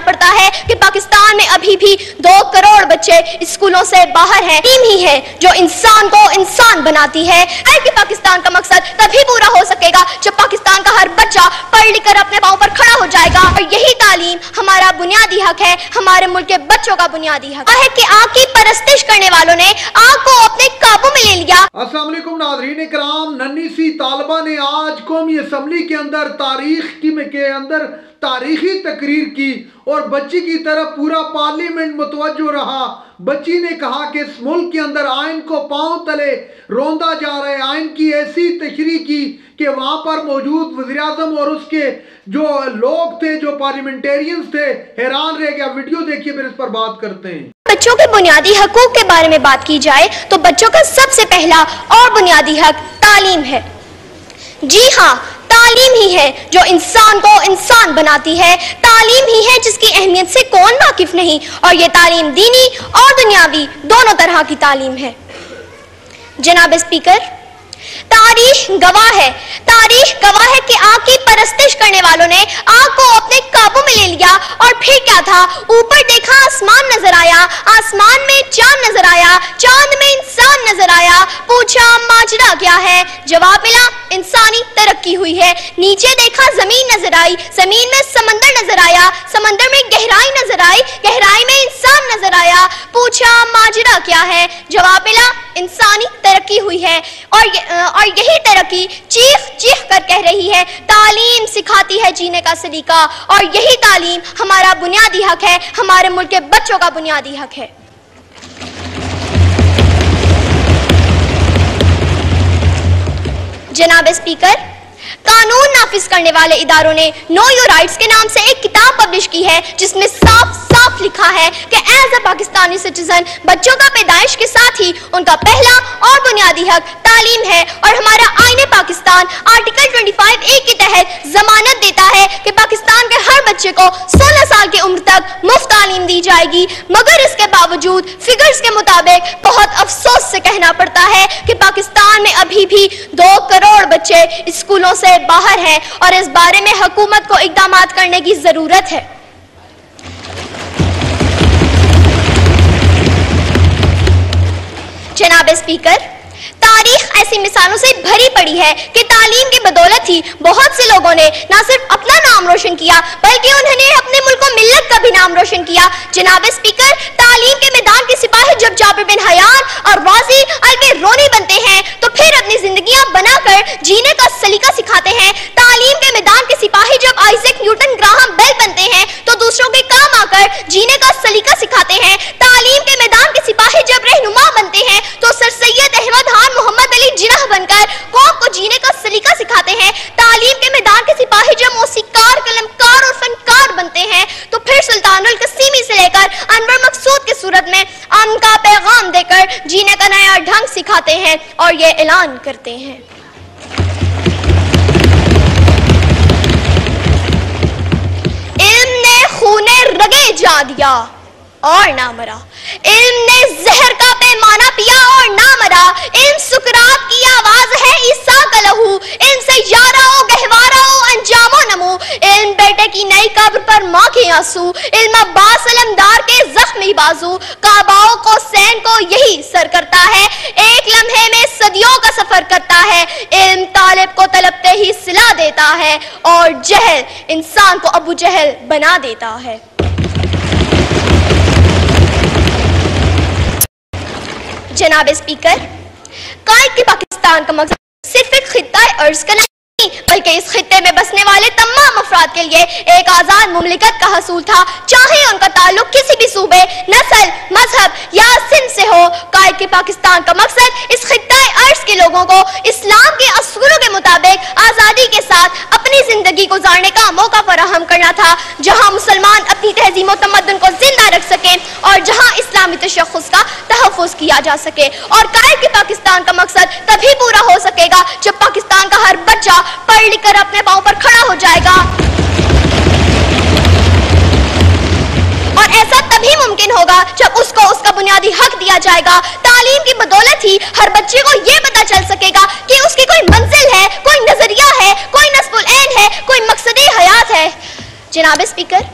पड़ता है कि पाकिस्तान में अभी भी 2 करोड़ बच्चे स्कूलों से बाहर हैं। टीम ही है जो इंसान को इंसान बनाती है। कि पाकिस्तान का मकसद तभी पूरा हो सकेगा जब पाकिस्तान का हर बच्चा पढ़ लिख कर अपने पांव पर खड़ा हो जाएगा। और यही तालीम हमारा बुनियादी हक है, हमारे मुल्क के बच्चों का बुनियादी हक है कि आग की परस्तिश करने वालों ने आग को अपने काबू में ले लिया। अस्सलाम वालेकुम नाज़रीन इकराम, नन्ही सी तालिबा ने आज कौमी असम्बली के अंदर तारीखी तकरीर की और बच्ची की तरफ पूरा पार्लियामेंट मुतवज्जो रहा। बच्ची ने कहा कि इस मुल्क के अंदर आइन को पांव तले रौंदा जा रहा है। आइन की ऐसी तशरीह की कि वहाँ पर मौजूद वज़ीर-ए-आज़म और उसके जो लोग थे, जो पार्लियामेंटेरियंस थे, हैरान रह गया। वीडियो देखिए, फिर इस पर बात करते हैं। बच्चों के बुनियादी हकूक के बारे में बात की जाए तो बच्चों का सबसे पहला और बुनियादी हक तालीम है। जी हाँ, तालीम ही है जो इंसान को इंसान बनाती है। तालीम ही है जिसकी अहमियत से कौन वाकिफ नहीं। और ये तालीम दीनी और दुनियावी दोनों तरह की तालीम है। जनाब स्पीकर, तारीख गवाह है कि आग की परस्तिश करने वालों ने आग को अपने काबू में ले लिया। और फिर क्या था? ऊपर देखा आसमान नजर आया, आसमान में चांद नजर आया, चांद में इंसान नजर आया। पूछा माजरा क्या है? जवाब मिला इंसानी तरक्की हुई है। नीचे देखा जमीन नजर आई, जमीन में समंदर नजर आया, समंदर में गहराई नजर आई, गहराई में इंसान नजर आया। पूछा माजरा क्या है? जवाब मिला इंसानी तरक्की हुई है। और यही तरक्की चीख चीख कर कह रही है, तालीम सिखाती है जीने का सलीका। और यही तालीम हमारा बुनियादी हक है, हमारे मुल्क के बच्चों का बुनियादी हक है। जनाब स्पीकर, कानून नाफिज करने वाले इदारों ने नो योर राइट्स के नाम से एक किताब पब्लिश की है जिसमें साफ साफ लिखा है कि एज अ पाकिस्तानी सिटीजन बच्चों का पैदाइश के साथ ही उनका पहला और बुनियादी हक तालीम है। और हमारा आईने पाकिस्तान आर्टिकल 25A के तहत जमानत देता है कि पाकिस्तान के हर बच्चे को 16 साल की उम्र तक मुफ्त तालीम दी जाएगी। मगर इसके बावजूद फिगर्स के मुताबिक बहुत अफसोस से कहना पड़ता है कि पाकिस्तान में अभी भी 2 करोड़ बच्चे स्कूलों से बाहर हैं। और इस बारे में हुकूमत को इक़दामात करने की जरूरत है। जनाब स्पीकर, तारीख ऐसी मिसालों से भरी पड़ी है कि तालीम की बदौलत ही बहुत से लोगों ने न सिर्फ अपना नाम रोशन किया बल्कि उन्होंने अपने मुल्क को मिल्लत का भी नाम रोशन किया। जनाब स्पीकर, तालीम के मैदान के सिपाही जब जाबिर बिन हयान और गाजी अल-बिरूनी बनते हैं तो फिर अपनी जिंदगियां बनाकर जीने का सलीका सिखाते हैं। तालीम के मैदान के सिपाही जब आइजैक न्यूटन ग्राहम बेल बनते हैं तो दूसरों के काम आकर जीने का सलीका सिखाते हैं। तालीम के मैदान के सिपाही जब रहनुमा बनते हैं तो सर सैयद अहमद खान मोहम्मद अली जिन्ना बनकर कौम को जीने का सलीका सिखाते हैं। तालीम के मैदान के सिपाही जब मौसीकार, कलमकार और फनकार बनते हैं तो फिर सुल्तानुल कसीमी से लेकर अनवर मकसूद की सूरत में अमन का पैगाम देकर जीने का नया ढंग सिखाते हैं और ये ऐलान करते हैं। इल्म ने खूने रगे जा दिया और ना मरा, इल्म ने जहर का पैमाना पिया और ना मरा। इल्म सुकरात की आवाज है, ईसा का लहू। इल्म से यारा हो, गहवारा हो, अंजामो नमो। इल्म बेटे की नई कब्र पर माँ के आंसू। इल्म अब्बास अलमदार के जख्मी बाजू। काबाओ को सैन को यही सर करता है, एक लम्हे में सदियों का सफर करता है। इल्म तालिब को तलबते ही सिला देता है और जहल इंसान को अबू जहल बना देता है। जनाब स्पीकर, कायद के पाकिस्तान का मकसद सिर्फ एक खित्ता अर्ज का नहीं बल्कि इस खित्ते में बसने वाले तमाम अफराद के लिए एक आजाद मुमलिकत का हसूल था, चाहे उनका ताल्लुक किसी भी सूबे, नस्ल, मजहब या सिंध से हो। कायद के पाकिस्तान का मकसद इस खित्ता अर्ज के लोगों को इस्लाम के असूलों के मुताबिक आजादी के साथ अपनी जिंदगी गुजारने का मौका फराहम करना था, जहां मुसलमान अपनी तहजीब व तमद्दुन को जिंदा रख सकें और जहां इस्लामी तशख्खुस का तहफ़्फ़ुज़ किया जा सके। और कायद के पाकिस्तान का मकसद तभी पूरा हो सकेगा जब पाकिस्तान का हर बच्चा पढ़ लिख कर अपने पांव पर खड़ा हो जाएगा। और ऐसा तभी मुमकिन होगा जब उसको उसका बुनियादी हक दिया जाएगा। तालीम की बदौलत ही हर बच्चे को यह पता चल सकेगा कि उसकी कोई मंजिल है, कोई नजरिया है, कोई नस्बुल ऐन है, कोई मकसद हयात है। जनाब स्पीकर,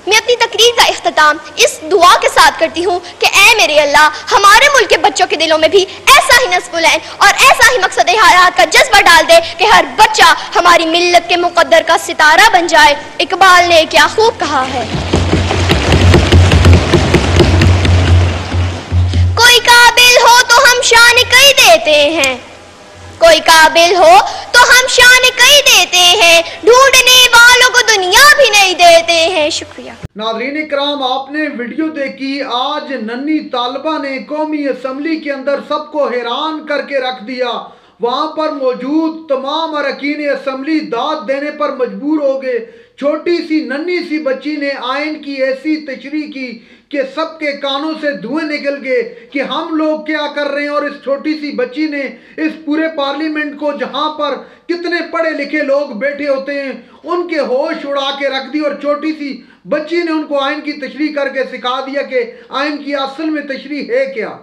मैं अपनी तकरीर का इख्तिताम इस दुआ के साथ करती हूँ कि ऐ मेरे अल्लाह, हमारे मुल्क के बच्चों के दिलों में भी ऐसा ही नस्बुल और ऐसा ही मकसद हयात का जज्बा डाल दे कि हर बच्चा हमारी मिल्लत के मुकद्दर का सितारा बन जाए। इकबाल ने क्या खूब कहा है, कोई काबिल हो तो हम शान कई देते हैं, कोई काबिल हो तो हम शान कई देते हैं, ढूंढने वालों को दुनिया भी नहीं देते हैं। शुक्रिया। नाज़रीन इकराम, आपने वीडियो देखी। आज नन्ही तालिबा ने कौमी असम्बली के अंदर सबको हैरान करके रख दिया। वहाँ पर मौजूद तमाम अरकान असम्बली दाद देने पर मजबूर हो गए। छोटी सी नन्ही सी बच्ची ने आयन की ऐसी तशरीह की कि सबके कानों से धुएं निकल गए कि हम लोग क्या कर रहे हैं। और इस छोटी सी बच्ची ने इस पूरे पार्लियामेंट को, जहां पर कितने पढ़े लिखे लोग बैठे होते हैं, उनके होश उड़ा के रख दी। और छोटी सी बच्ची ने उनको आयन की तशरीह करके सिखा दिया कि आयन की असल में तशरीह है क्या।